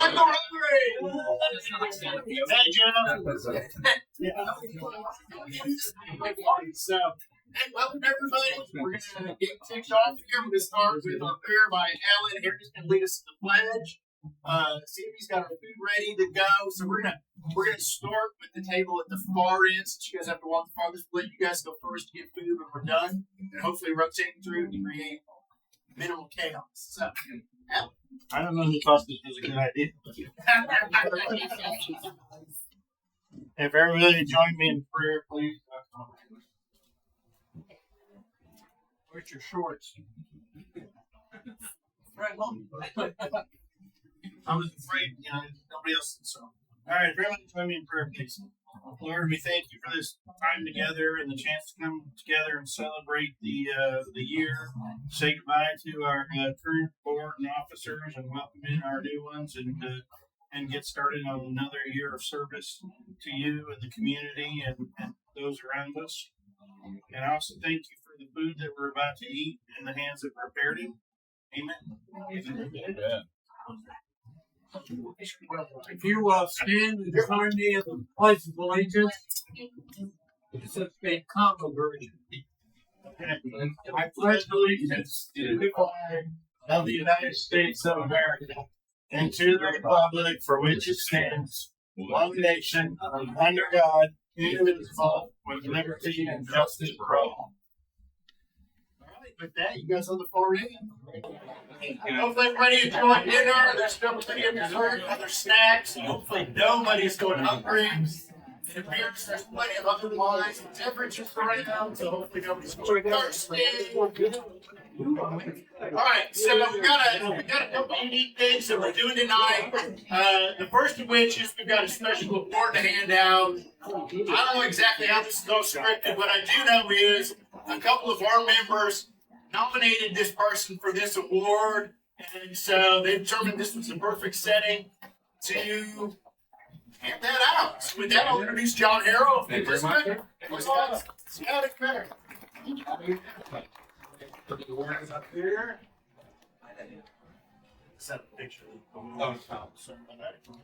Support the Rotary! Hey, Jeff. So, hey, welcome everybody. We're going to get kicked off here. We're going to start with our prayer by Ellen. Harry's going to lead us to the pledge. Sammy's got our food ready to go. So we're gonna start with the table at the far end. Since you guys have to walk the farthest, let you guys go first to get food when we're done, and hopefully rotate through to create minimal chaos. So, Ellen. I don't know who thought this was a good idea. If everybody join me in prayer, please. Where's your shorts? I was afraid, nobody else saw. All right, everybody join me in prayer, please. Lord, we thank you for this time together and the chance to come together and celebrate the year. Say goodbye to our current board and officers and welcome in our new ones and get started on another year of service to you and the community and those around us. And I also thank you for the food that we're about to eat and the hands that prepared it. Amen. Yeah. If you stand and join me in the Pledge of Allegiance, it's a big Congo version. I pledge allegiance to the flag of the United States of America and to the republic for which it stands, one nation, under God, indivisible, with liberty and justice for all. With that, you guys on the far end. Hopefully everybody enjoyed dinner. There's still plenty of dessert, other snacks. Hopefully nobody's going hungry. It appears there's plenty of other wines and temperatures around, so hopefully nobody's going thirsty. Alright, so we got a couple of unique things that we're doing tonight. The first of which is we've got a special award to hand out. I don't know exactly how this is all scripted. What I do know is a couple of our members nominated this person for this award, and so they determined this was the perfect setting to hand that out. So with that, I'll introduce John Harrell. Thank you very much. The award is up here.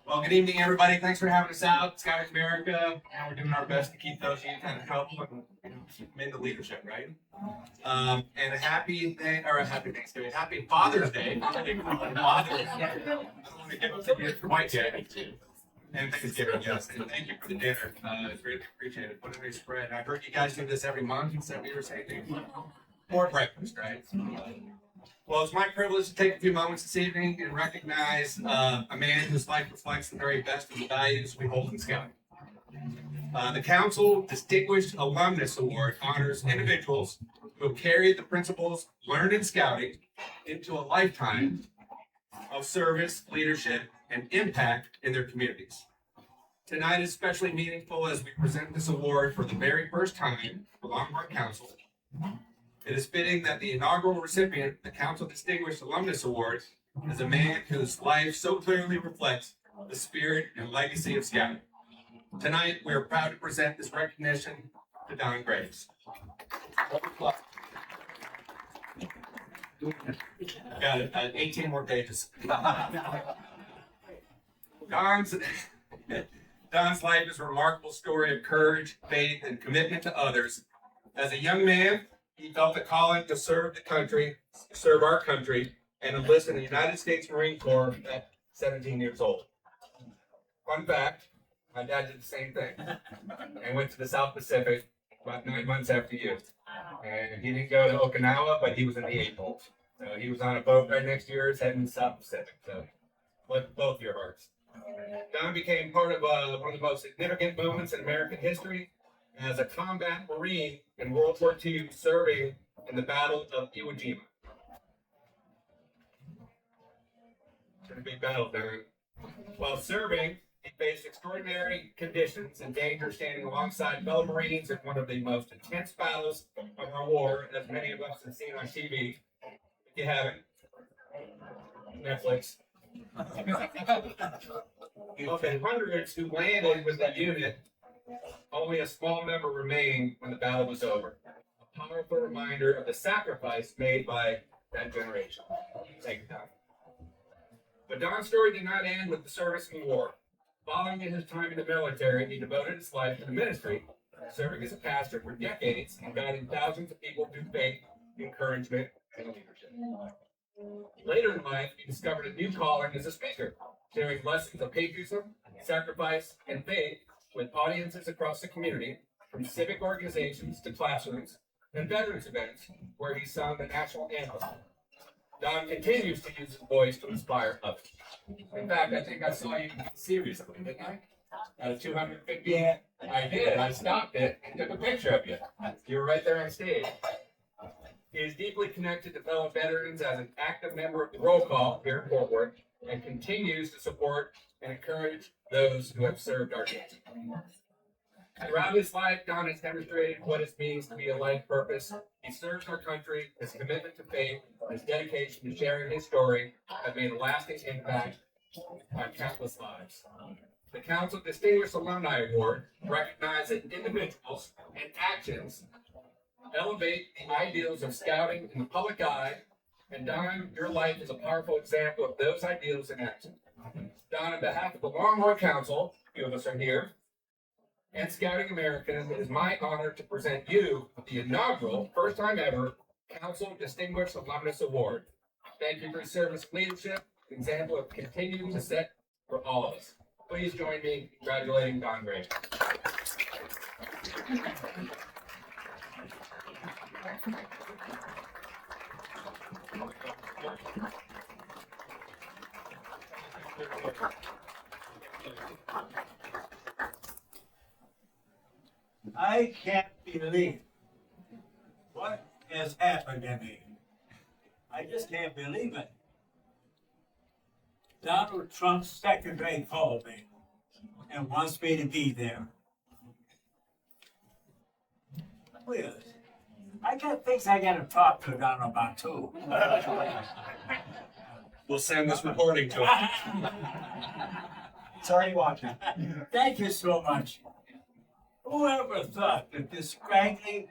Well, good evening, everybody. Thanks for having us out. Scouting America, and we're doing our best to keep those youth out of trouble and keep them in the leadership, right? And a happy Thanksgiving, happy Father's Day. Father's Day. I don't want to give up to you for my day. And Thanksgiving, yes. And thank you for the dinner. It's really appreciated. What a nice spread. I've heard you guys do this every month, and so we were saying more breakfast, right? Well, it's my privilege to take a few moments this evening and recognize a man whose life reflects the very best of the values we hold in Scouting. The Council Distinguished Alumnus Award honors individuals who have carried the principles learned in Scouting into a lifetime of service, leadership, and impact in their communities. Tonight is especially meaningful as we present this award for the very first time along our Council. It is fitting that the inaugural recipient of the Council Distinguished Alumnus Award is a man whose life so clearly reflects the spirit and legacy of Scouting. Tonight, we are proud to present this recognition to Don Graves. Got it, 18 more pages. Don's life is a remarkable story of courage, faith, and commitment to others. As a young man, he felt a calling to serve the country, serve our country, and enlist in the United States Marine Corps at 17 years old. Fun fact, my dad did the same thing and went to the South Pacific about 9 months after youth. And he didn't go to Okinawa, but he was in the atoll. So he was on a boat right next to yours heading to the South Pacific. So, with both your hearts. Don became part of one of the most significant moments in American history as a combat Marine in World War II, serving in the Battle of Iwo Jima. It's going to be battle, Don. While serving, he faced extraordinary conditions and danger, standing alongside fellow Marines in one of the most intense battles of our war, as many of us have seen on TV. If you haven't, Netflix. Of the hundreds who landed with the unit, only a small number remained when the battle was over. A powerful reminder of the sacrifice made by that generation. Thank you, Tom. But Don's story did not end with the service and war. Following his time in the military, he devoted his life to the ministry, serving as a pastor for decades and guiding thousands of people through faith, encouragement, and leadership. Later in life, he discovered a new calling as a speaker, sharing lessons of patriotism, sacrifice, and faith with audiences across the community, from civic organizations to classrooms and veterans events where he sung the national anthem. Don continues to use his voice to inspire others. In fact, I think I saw you seriously, didn't I? At a 250. Yeah. I did. I stopped it and took a picture of you. You were right there on stage. He is deeply connected to fellow veterans as an active member of the roll call here in Fort Worth and continues to support and encourage those who have served our nation. Throughout his life, Don has demonstrated what it means to be a life purpose. He serves our country. His commitment to faith, his dedication to sharing his story have made a lasting impact on countless lives. The Council Distinguished Alumni Award recognizes individuals and actions elevate the ideals of scouting in the public eye, and Don, your life is a powerful example of those ideals in action. Don, on behalf of the Longhorn Council, a few of us are here, and Scouting America, it is my honor to present you with the inaugural, first time ever, Council Distinguished Alumnus Award. Thank you for your service and leadership, an example of continuing to set for all of us. Please join me in congratulating Don Gray. I can't believe what has happened to me. I just can't believe it. Donald Trump's secretary called me and wants me to be there. Well, I got things I gotta talk to Donald about too. We'll send this recording to him. It's already watching. Thank you so much. Whoever thought that this scraggly,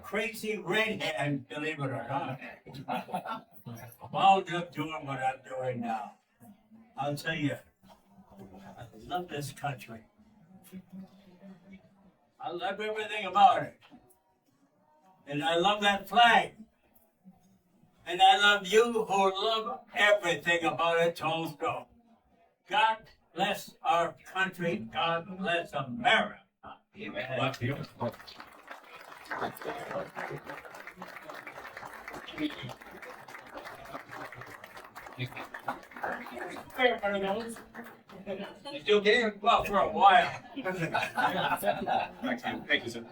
crazy redhead, believe it or not, wound up doing what I'm doing now. I'll tell you, I love this country. I love everything about it. And I love that flag. And I love you who love everything about it also. God bless our country. God bless America. Amen. Love you. You still can? Well, for a while. Thank you, sir.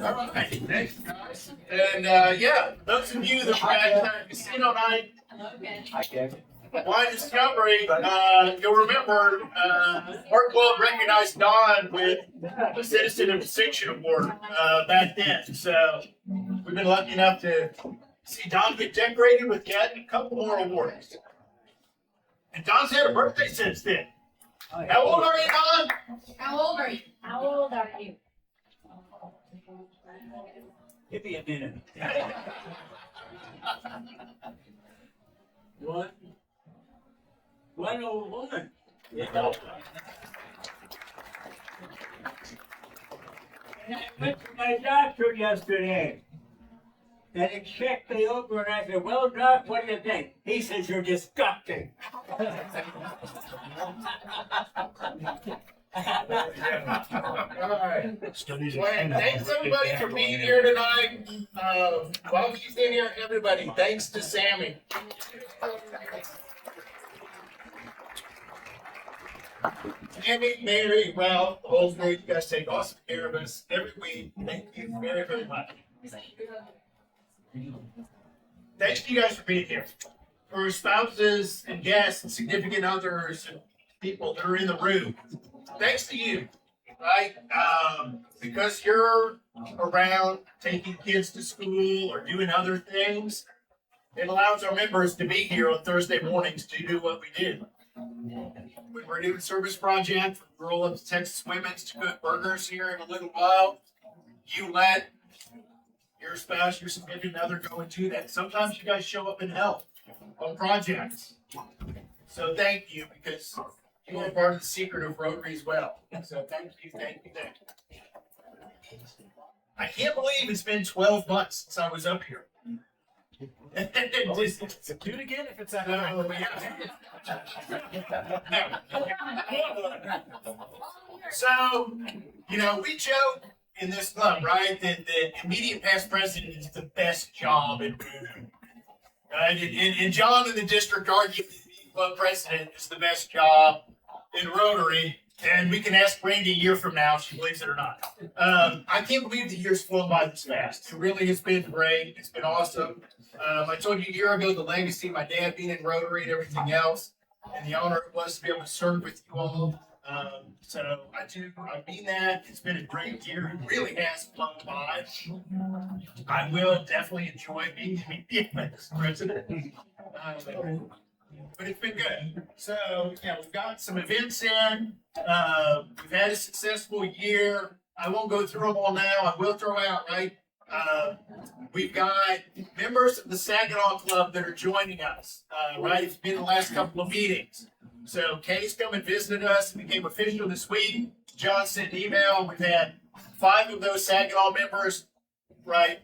All right, thanks, guys. And yeah, those of you that were at casino night, wine discovery, you'll remember our club recognized Don with the Citizen of Distinction Award back then. So we've been lucky enough to see Don get decorated with yet a couple more awards. And Don's had a birthday since then. How old are you, Don? How old are you? How old are you? Give me a minute. What? 101. Yeah. And I went to my doctor yesterday. And he checked me over and I said, well, Doc, what do you think? He says, you're disgusting. All right. Well, thanks everybody for being here tonight. While she's in here, everybody, thanks to Sammy. Sammy, Mary, Ralph, the whole group, you guys take awesome care of us every week. Thank you very, very much. Thanks to you guys for being here. For spouses and guests and significant others and people that are in the room, thanks to you, right? Because you're around taking kids to school or doing other things, it allows our members to be here on Thursday mornings to do what we do. When we're doing service project, we'll roll up to Texas Women's to cook burgers here in a little while. You let your spouse, your significant other going to that. Sometimes you guys show up and help on projects. So thank you, because you are part of the secret of Rotary as well. So thank you, thank you, thank you. I can't believe it's been 12 months since I was up here. Just Do it again if it's that So, you know, we joke in this club, right, that the immediate past president is the best job in Rotary. Right? And John in the district argued that the club president is the best job in Rotary. And we can ask Randy a year from now if she believes it or not. I can't believe the year's flown by this fast. It really has been great. It's been awesome. I told you a year ago the legacy of my dad being in Rotary and everything else, and the honor it was to be able to serve with you all. So I mean that. It's been a great year. It really has flown by. I will definitely enjoy being the immediate president. But it's been good. So, yeah, we've got some events in. We've had a successful year. I won't go through them all now. I will throw out, right? We've got members of the Saginaw Club that are joining us, right? It's been the last couple of meetings. So, Kay's come and visited us and became official this week. John sent an email. We've had 5 of those Saginaw members, right?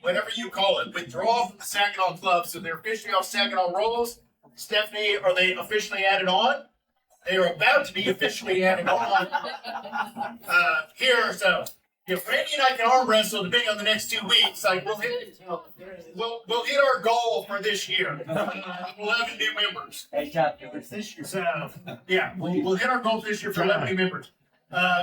Whatever you call it, withdraw from the Saginaw Club. So they're officially off Saginaw rolls. Stephanie, are they officially added on? They are about to be officially added on here. So, if Randy and I can arm wrestle depending on the next 2 weeks, like we'll hit our goal for this year. 11 new members. So, yeah, we'll hit our goal this year for 11 new members.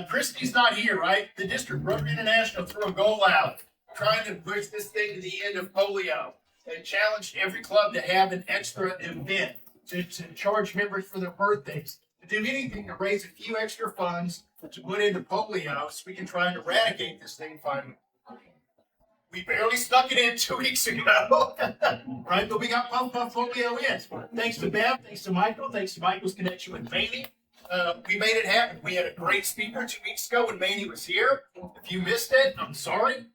Christy's not here, right? The district Rotary International threw a goal out trying to push this thing to the end of polio. They challenged every club to have an extra event, to charge members for their birthdays, to do anything to raise a few extra funds to put into polio so we can try and eradicate this thing finally. We barely snuck it in 2 weeks ago, right? But we got Puff Polio in. Thanks to Bev, thanks to Michael, thanks to Michael's connection with Manny. We made it happen. We had a great speaker 2 weeks ago when Manny was here. If you missed it, I'm sorry.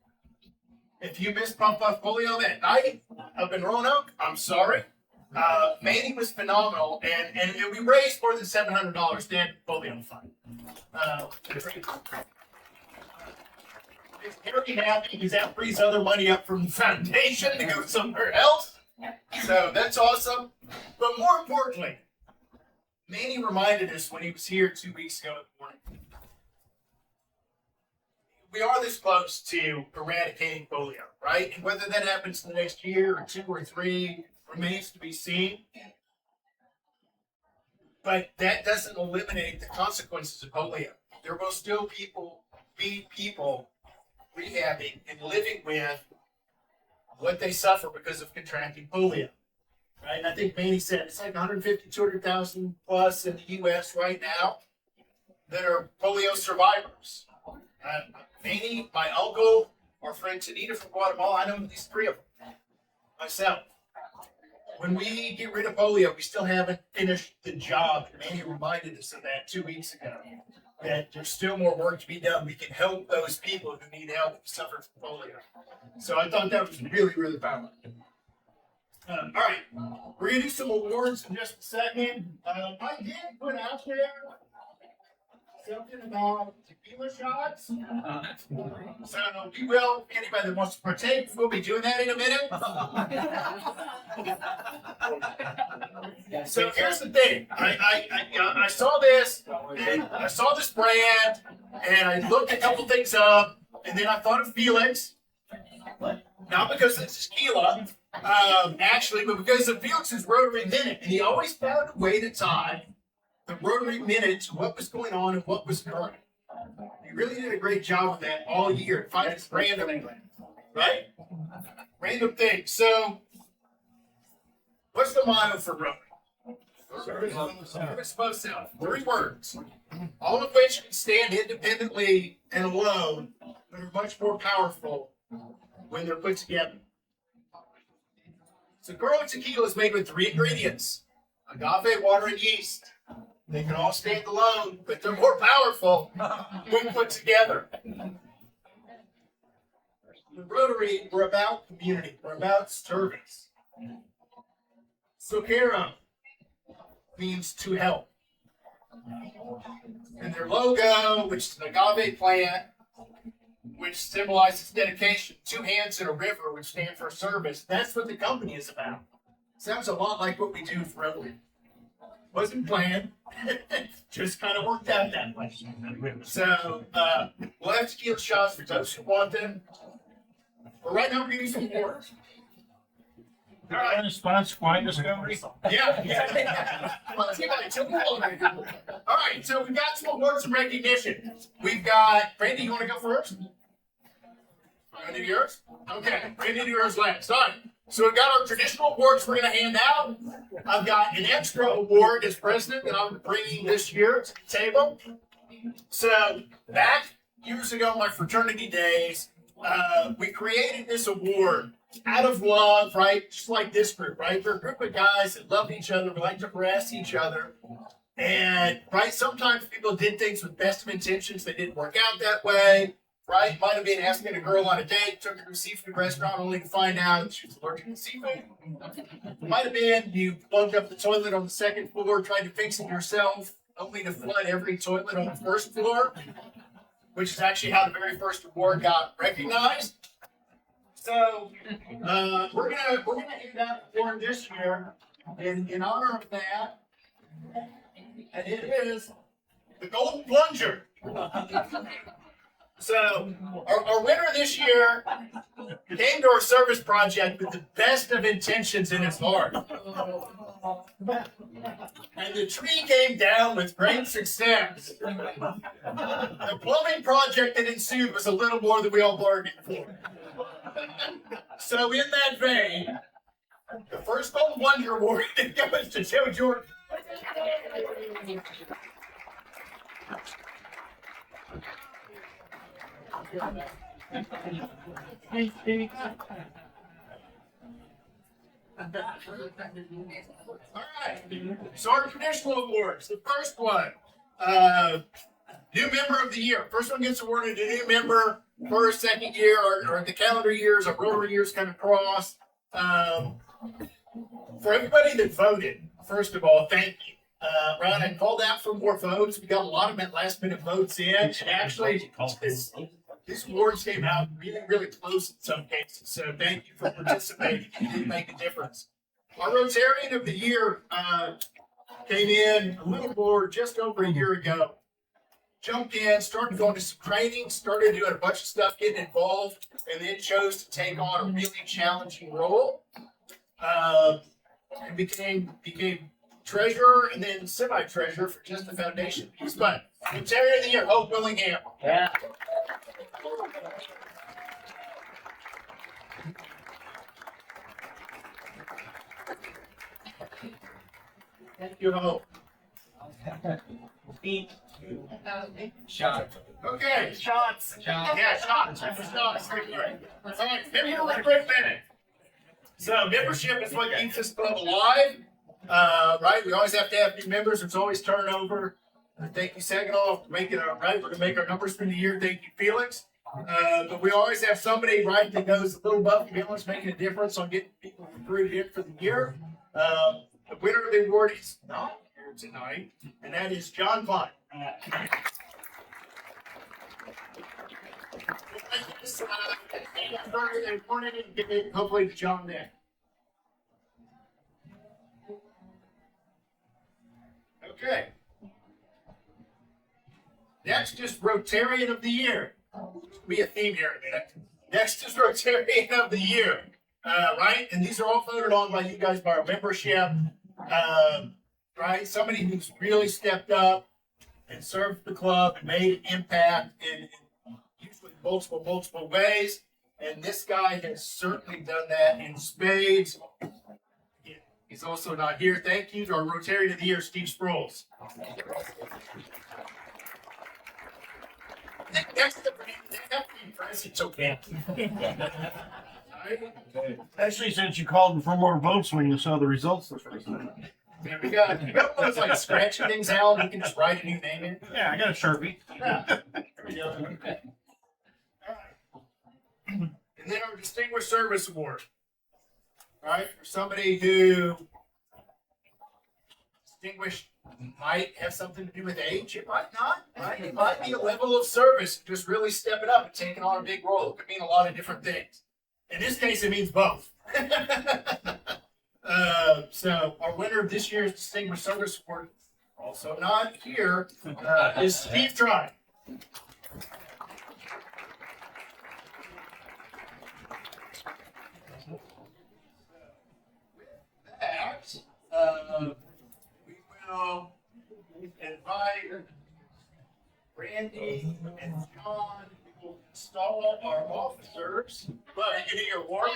If you missed Puff Polio that night up in Roanoke, I'm sorry. Manny was phenomenal, and we raised more than $700 to end polio fund. It's very happy because that frees other money up from the foundation to go somewhere else. So that's awesome. But more importantly, Manny reminded us when he was here 2 weeks ago at the morning. We are this close to eradicating polio, right? And whether that happens in the next year or 2 or 3 remains to be seen. But that doesn't eliminate the consequences of polio. There will still be people rehabbing and living with what they suffer because of contracting polio, right? And I think Manny said it's like 150, 200,000 plus in the U.S. right now that are polio survivors. Manny, my uncle, our friend Tanita from Guatemala, I know at least 3 of them. Myself. When we get rid of polio, we still haven't finished the job. Manny reminded us of that 2 weeks ago. That there's still more work to be done. We can help those people who need help who suffer from polio. So I thought that was really, really powerful. All right, we're gonna do some awards in just a second. I did put out there something about tequila shots. So we will, anybody that wants to partake, we'll be doing that in a minute. So here's the thing. I saw this, and I saw this brand, and I looked a couple things up, and then I thought of Felix. Not because it's tequila, actually, but because of Felix's Rotary Minute. And he always found a way to tie the Rotary Minute to what was going on and what was current. He really did a great job with that all year. Finding random, right? Random things. So, what's the motto for Rotary? It's supposed to have 3 words, all of which can stand independently and alone, but are much more powerful when they're put together. So, growing tequila is made with 3 ingredients: agave, water, and yeast. They can all stand alone, but they're more powerful when put together. the Rotary, we're about community. We're about service. Soquero means to help. And their logo, which is an agave plant, which symbolizes dedication, two hands in a river, which stand for service. That's what the company is about. Sounds a lot like what we do for Rotary. Wasn't planned, just kind of worked out that way. So we'll have tequila shots for those who want them. But right now we're gonna do some awards. All right, sponsor wine discovery. Yeah. All right, so we've got some awards and recognition. We've got Randy. You want to go first? Want to do yours? Okay, Randy, do yours last. All right. So we've got our traditional awards we're going to hand out. I've got an extra award as president that I'm bringing this year to the table. So back years ago, my fraternity days, we created this award out of love, right? Just like this group, right? We're a group of guys that love each other. We like to harass each other. And, right, sometimes people did things with best of intentions. They didn't work out that way, right? Might have been asking a girl on a date, took her to a seafood restaurant only to find out she was allergic to seafood. Might have been you plugged up the toilet on the second floor, tried to fix it yourself, only to flood every toilet on the first floor, which is actually how the very first award got recognized. So we're gonna hand out the award this year in honor of that, and it is the Golden Plunger. So our winner this year came to our service project with the best of intentions in his heart, and the tree came down with great success. The plumbing project that ensued was a little more than we all bargained for. So in that vein, the first Golden Plunger Award goes to Joe Jordan. All right. So our traditional awards. The first one, new member of the year. First one gets awarded to new member. First, second year, or the calendar years, our Rotary years kind of cross. For everybody that voted, first of all, thank you. Ron, I called out for more votes. We got a lot of last minute votes in. And actually, these awards came out really, really close in some cases. So thank you for participating. You did make a difference. Our Rotarian of the Year came in a little more, just over a year ago. Jumped in, started going to some training, started doing a bunch of stuff, getting involved, and then chose to take on a really challenging role. And became treasurer and then semi-treasurer for just the foundation piece. But Rotarian of the Year, Hope Willingham. Yeah. Thank you, Hope. Shot. Okay, shots. Shot. Yeah, shots. Shots. All right, member recruitment. So membership is what keeps this club alive. Right? We always have to have new members. There's always turnover. Thank you, Saginaw, for making it right. We're going to make our numbers for the year. Thank you, Felix. But we always have somebody, right, that goes a little above and beyond, making a difference on getting people recruited in for the year. The winner of the award is not here tonight, and that is John Klein. Hopefully to John then. Okay. Next is Rotarian of the Year. Be a theme here in a minute. Next is Rotarian of the Year. Right? And these are all voted on by you guys by our membership. Right? Somebody who's really stepped up and served the club and made an impact in usually multiple ways. And this guy has certainly done that in spades. He's also not here. Thank you to our Rotarian of the Year, Steve Sproles. Next to it's okay. Actually, since you called for more votes when you saw the results the first time. Yeah, we got those like scratching things out. You can just write a new name in. Yeah, I got a Sharpie. Yeah. There we go. Okay. All right. And then our Distinguished Service Award. Right? For somebody who distinguished might have something to do with age, it might not. Right? It might be a level of service, just really stepping up and taking on a big role. It could mean a lot of different things. In this case, it means both. So our winner of this year's Distinguished Service Award, also not here, is Steve Try. That, we will invite Randy and John to install our officers. Well, you can do your work,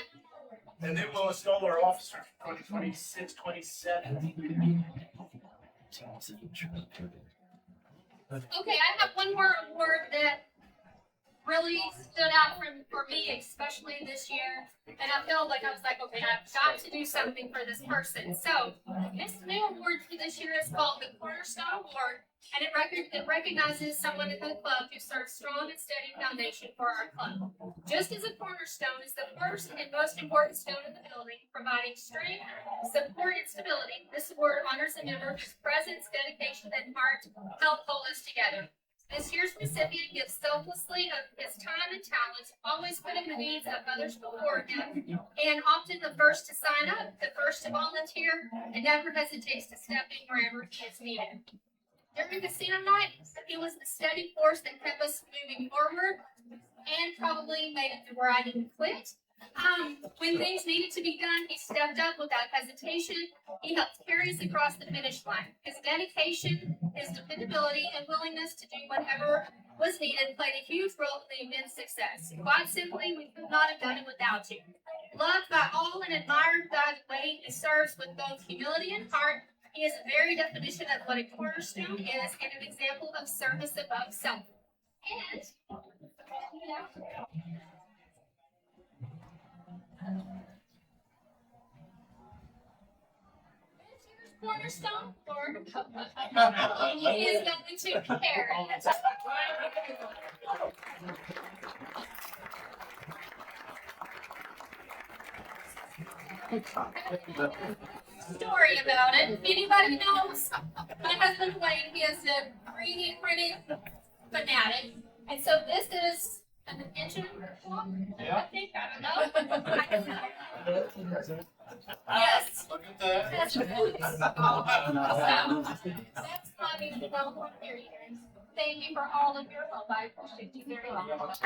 and then we'll install our officers for 2026, 27. Okay, I have one more award that really stood out for me, especially this year. And I felt like okay, I've got to do something for this person. So this new award for this year is called the Cornerstone Award, and it recognizes someone at the club who serves strong and steady foundation for our club. Just as a cornerstone is the first and most important stone in the building, providing strength, support, and stability, this award honors a member whose presence, dedication, and heart help hold us together. This year's recipient gives selflessly of his time and talents, always putting the needs of others before him, and often the first to sign up, the first to volunteer, and never hesitates to step in wherever he is needed. During casino night, he was the steady force that kept us moving forward, and probably made it to where I didn't quit. When things needed to be done, he stepped up without hesitation. He helped carry us across the finish line. His dedication, his dependability, and willingness to do whatever was needed played a huge role in the event's success. Quite simply, we could not have done it without you. Loved by all and admired by the way he serves with both humility and heart, he is the very definition of what a cornerstone is and an example of service above self. And, cornerstone or he is going to carry. Story about it. Anybody knows? My husband Wayne, he is a 3D printing fanatic, and so this is an engine block. I think I don't know. Yes. Look at that. That's my music development here. Thank you for all of your help. I appreciate you very much.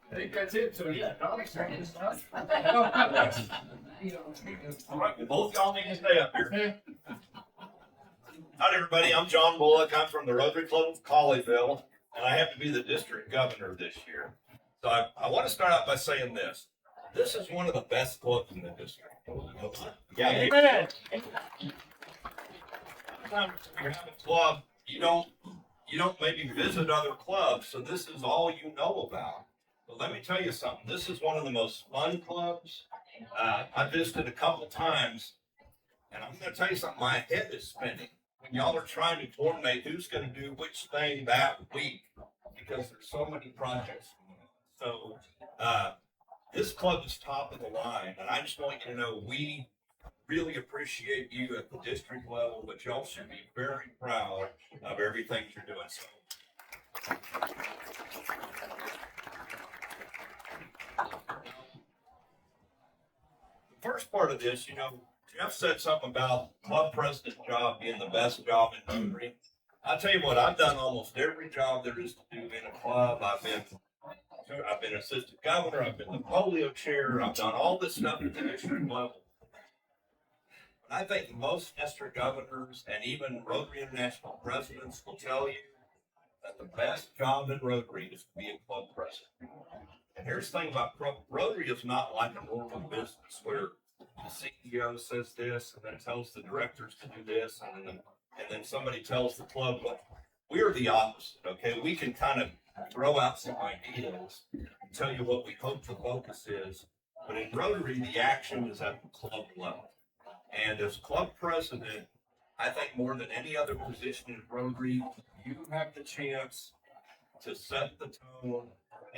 I think that's it. So yeah, All right, both y'all need to stay up here. Hi, everybody. I'm John Bullock. I'm from the Rotary Club of Colleyville, and I have to be the district governor this year. So I want to start out by saying this. This is one of the best clubs in the district. Yeah. Amen. Sometimes when you're having a club, you don't maybe visit other clubs, so this is all you know about. But let me tell you something. This is one of the most fun clubs. I visited a couple times, and I'm going to tell you something. My head is spinning when y'all are trying to coordinate who's going to do which thing that week because there's so many projects going on. So this club is top of the line, and I just want you to know we really appreciate you at the district level, but y'all should be very proud of everything you're doing. So, the first part of this, Jeff said something about club president job being the best job in Rotary. I'll tell you what, I've done almost every job there is to do in a club. I've been assistant governor, I've been the polio chair, I've done all this stuff at the district level. I think most district governors and even Rotary International presidents will tell you that the best job in Rotary is to be a club president. And here's the thing about Rotary is not like a normal business where the CEO says this and then tells the directors to do this and then somebody tells the club, well, we're the opposite, okay? We can kind of throw out some ideas and tell you what we hope the focus is, but in Rotary, the action is at the club level. And as club president, I think more than any other position in Rotary, you have the chance to set the tone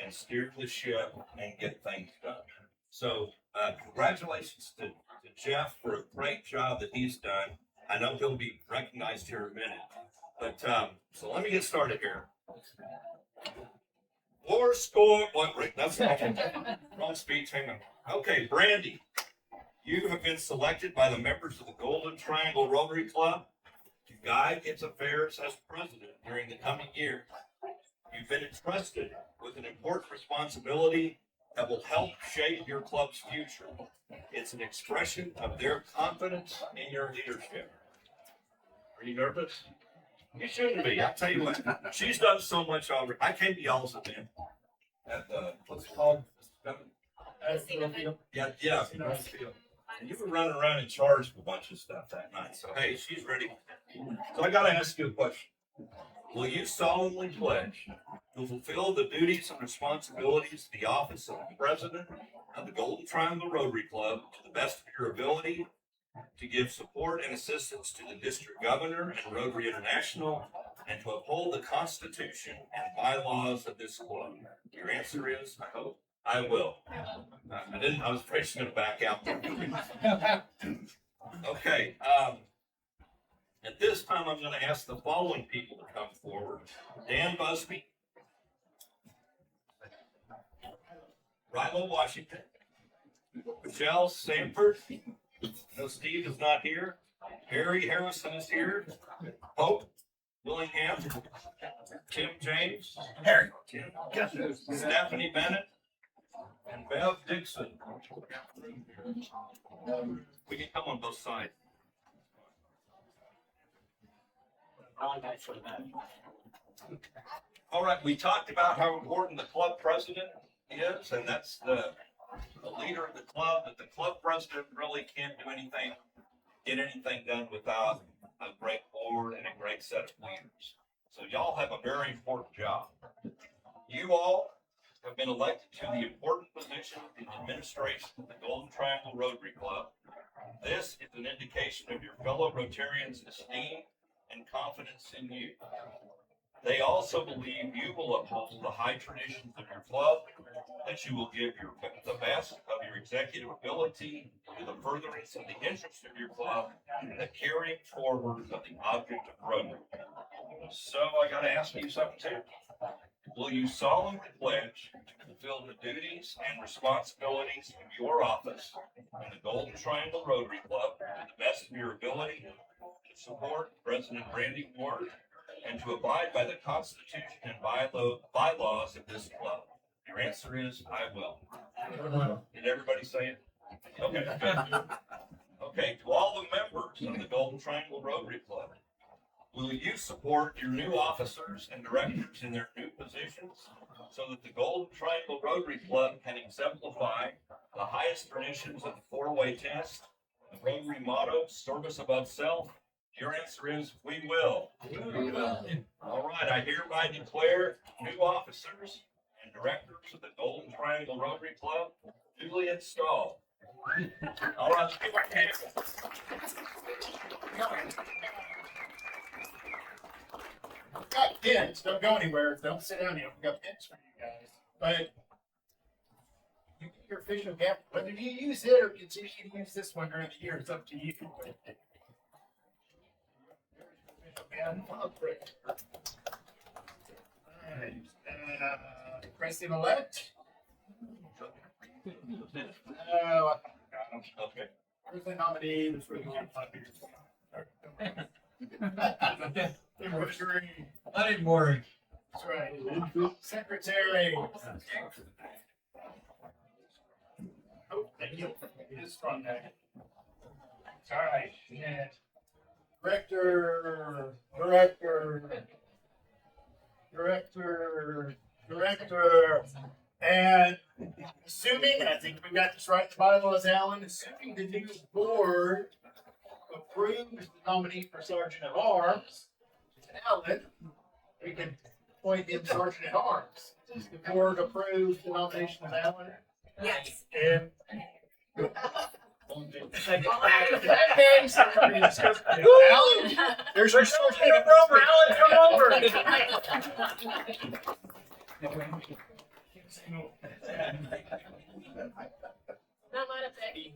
and steer the ship and get things done. So congratulations to Jeff for a great job that he's done. I know he'll be recognized here in a minute. But so let me get started here. War score. What? That's wrong speech. Hang on. Okay, Brandy, you have been selected by the members of the Golden Triangle Rotary Club to guide its affairs as president during the coming year. You've been entrusted with an important responsibility that will help shape your club's future. It's an expression of their confidence in your leadership. Are you nervous? You shouldn't be. I'll tell you what, she's done so much already. I came to y'all's event at the, what's it called? Yeah. And you were running around in charge of a bunch of stuff that night. So, hey, she's ready. So I got to ask you a question. Will you solemnly pledge to fulfill the duties and responsibilities of the office of president of the Golden Triangle Rotary Club to the best of your ability, to give support and assistance to the district governor and Rotary International, and to uphold the Constitution and bylaws of this club? Your answer is, I hope. I will. I was afraid she's going to back out. Okay. At this time, I'm going to ask the following people to come forward. Dan Busby, Rilo Washington, Michelle Sanford. No, Steve is not here. Harry Harrison is here. Hope Willingham, Tim James, Harry, Stephanie Bennett, and Bev Dixon. We can come on both sides. All right, we talked about how important the club president is, and that's the leader of the club, but the club president really can't do anything, get anything done without a great board and a great set of leaders. So y'all have a very important job. You all have been elected to the important position in the administration of the Golden Triangle Rotary Club. This is an indication of your fellow Rotarians' esteem and confidence in you. They also believe you will uphold the high traditions of your club, that you will give the best of your executive ability to the furtherance of the interests of your club and the carrying forward of the object of Rotary. So I got to ask you something too. Will you solemnly pledge to fulfill the duties and responsibilities of your office in the Golden Triangle Rotary Club to the best of your ability, to support President Brandy Ward, and to abide by the Constitution and bylaws of this club? Your answer is, I will. Did everybody say it? Okay. Okay, to all the members of the Golden Triangle Rotary Club, will you support your new officers and directors in their new positions so that the Golden Triangle Rotary Club can exemplify the highest traditions of the four-way test, the Rotary motto, service above self? Your answer is, we will. We will. All right, I hereby declare new officers and directors of the Golden Triangle Rotary Club duly installed. All right, let's give our hands. Got pins. Don't go anywhere. Don't sit down here. We've got pins for you guys. But you get your official gap. Whether you use it or continue to use this one during the year, it's up to you. President-elect. Okay. Where's the nominee? This was 5 years. Rotary. I didn't worry. That's right. Secretary. Oh, thank you. It is strong there. All right. Yeah. Director, and assuming, and I think we got this right in the bylaws, Alan, assuming the new board approves the nominee for Sergeant at Arms, Alan, we can appoint him Sergeant at Arms. Does the board approve the nomination of Alan? Yes. And Alan, there's your source. Alan, come over. Not let it be.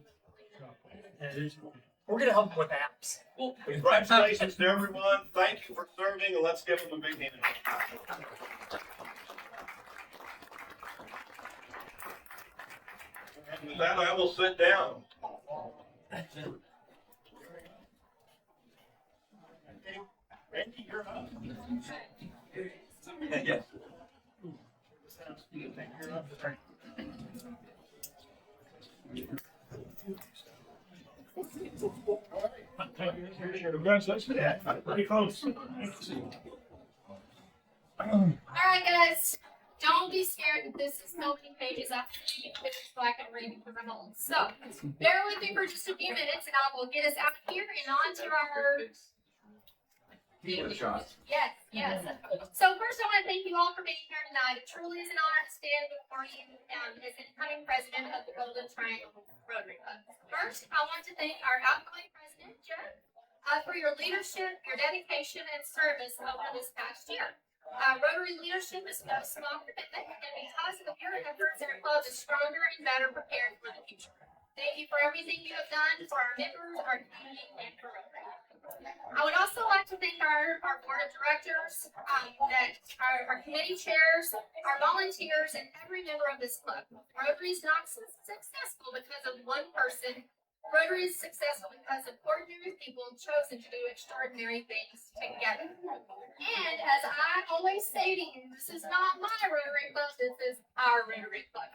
We're gonna help with apps. Congratulations to everyone. Thank you for serving, and let's give them a big hand. And with that, I will sit down. Randy, you're up. Yes. You're up. Congratulations. Pretty close. Alright guys, don't be scared that this is so many pages after you finish so I can read because I'm old. So, bear with me for just a few minutes and I will get us out of here and on to our... Yes, yes. So first I want to thank you all for being here tonight. It truly is an honor to stand before you as incoming president of the Golden Triangle Rotary Club. First, I want to thank our outgoing president, Jeff, for your leadership, your dedication, and service over this past year. Rotary leadership is no small commitment, and because of your efforts, our club is stronger and better prepared for the future. Thank you for everything you have done for our members, our community, and for Rotary. I would also like to thank our board of directors, our committee chairs, our volunteers, and every member of this club. Rotary is not successful because of one person. Rotary is successful because of ordinary people chosen to do extraordinary things together. And as I always say to you, this is not my Rotary Club, this is our Rotary Club.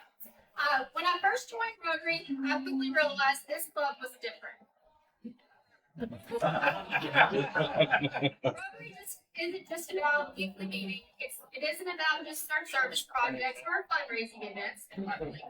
When I first joined Rotary, I quickly realized this club was different. Rotary isn't just about weekly meetings. It isn't about just our service projects or fundraising events. Rotary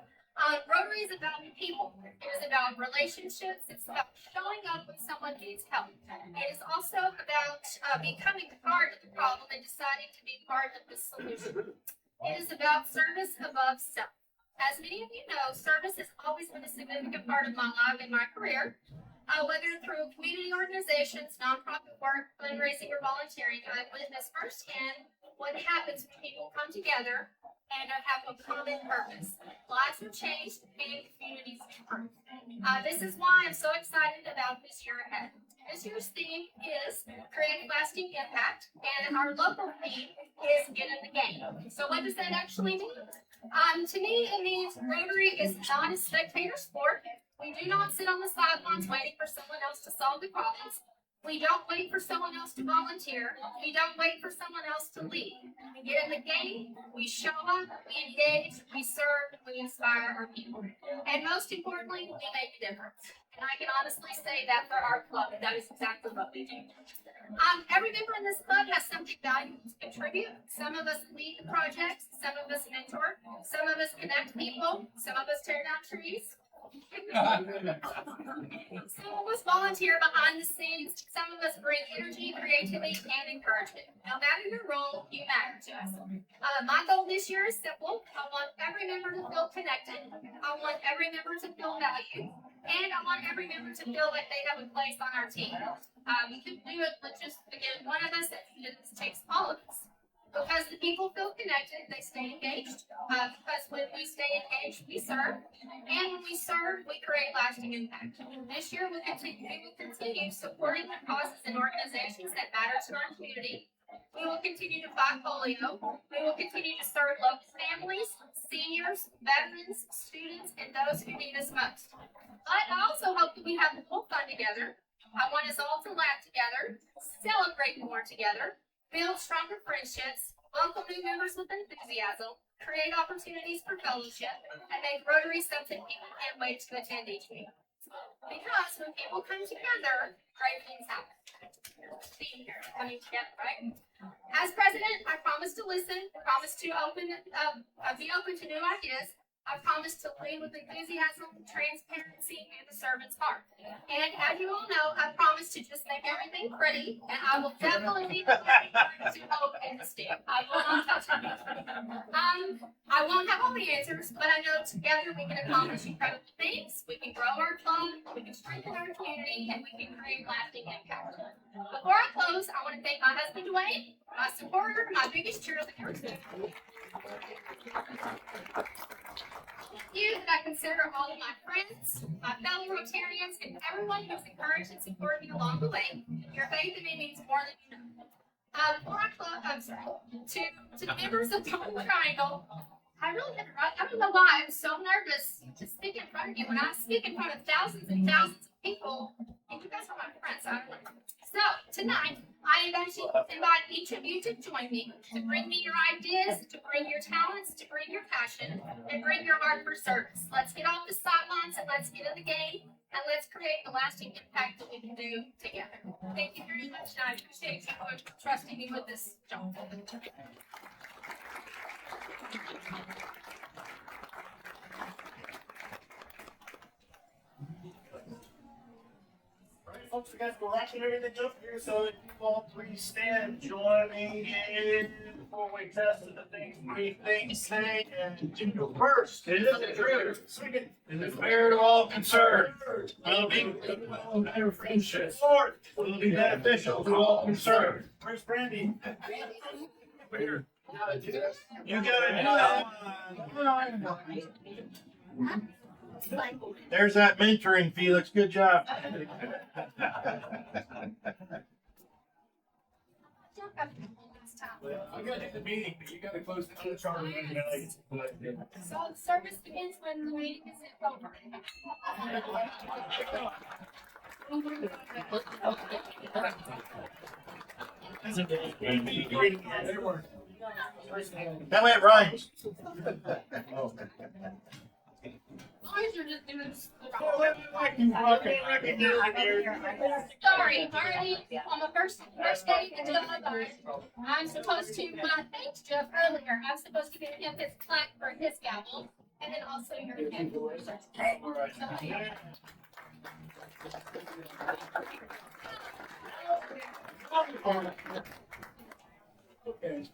is about people. It is about relationships. It's about showing up when someone needs help. It is also about becoming part of the problem and deciding to be part of the solution. It is about service above self. As many of you know, service has always been a significant part of my life and my career. Whether through community organizations, nonprofit work, fundraising, or volunteering, I've witnessed firsthand what happens when people come together and have a common purpose. Lives are changed and communities improve. This is why I'm so excited about this year ahead. This year's theme is create lasting impact, and our local theme is get in the game. So what does that actually mean? To me, it means Rotary is not a spectator sport. We do not sit on the sidelines waiting for someone else to solve the problems. We don't wait for someone else to volunteer. We don't wait for someone else to lead. We get in the game, we show up, we engage, we serve, we inspire our people. And most importantly, we make a difference. And I can honestly say that for our club, that is exactly what we do. Every member in this club has something valuable to contribute. Some of us lead the projects, some of us mentor, some of us connect people, some of us tear down trees. Some of us volunteer behind the scenes. Some of us bring energy, creativity, and encouragement. No matter your role, you matter to us. My goal this year is simple. I want every member to feel connected. I want every member to feel valued. And I want every member to feel like they have a place on our team. We can do it with just, again, one of us. It takes all of us. Because the people feel connected, they stay engaged. Because when we stay engaged, we serve. And when we serve, we create lasting impact. This year, we will continue supporting the causes and organizations that matter to our community. We will continue to fight polio. We will continue to serve local families, seniors, veterans, students, and those who need us most. But I also hope that we have more fun together. I want us all to laugh together, celebrate more together, build stronger friendships, welcome new members with enthusiasm, create opportunities for fellowship, and make Rotary something people can't wait to attend each meeting. Because when people come together, great things happen. Being here, coming together, right? As president, I promise to listen, promise to be open to new ideas. I promise to lead with enthusiasm, transparency, and a servant's heart. And as you all know, I promise to just make everything pretty, and I will definitely leave it to hope and to steer. I will not touch it. I won't have all the answers, but I know together we can accomplish incredible things. We can grow our club, we can strengthen our community, and we can create lasting impact. Before I close, I want to thank my husband Dwayne, my supporter, my biggest cheerleader. You that I consider all of my friends, my fellow Rotarians, and everyone who's encouraged and supported me along the way. Your faith in me means more than you know. Before I close, to the members of the Golden Triangle, I don't know why I'm so nervous to speak in front of you. When I speak in front of thousands and thousands of people, and you guys are my friends, I don't know. So tonight, I invite each of you to join me, to bring me your ideas, to bring your talents, to bring your passion, and bring your heart for service. Let's get off the sidelines and let's get in the game, and let's create the lasting impact that we can do together. Thank you very much, and I appreciate you for trusting me with this job. Alright, folks, we got the wrapping everything up here, so if you all please stand, join me in before we test the things we think, say, and do. First, it is the truth. Second, it is fair to all concerned. Will be better friendship. Fourth, will be beneficial to all concerned. Where's Brandy? Here. You gotta do that. There's that mentoring, Felix. Good job. I gotta do the meeting, but you gotta close the charter. So the service begins when the meeting is over. That way it rhymes. Boys are just doing sorry, already on the first day of the job, I'm supposed to, when I thanked Jeff earlier, I'm supposed to give him his plaque for his gavel, and then also your gavel. Okay.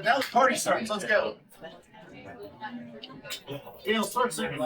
Now the party starts. Let's go. Gail, start singing.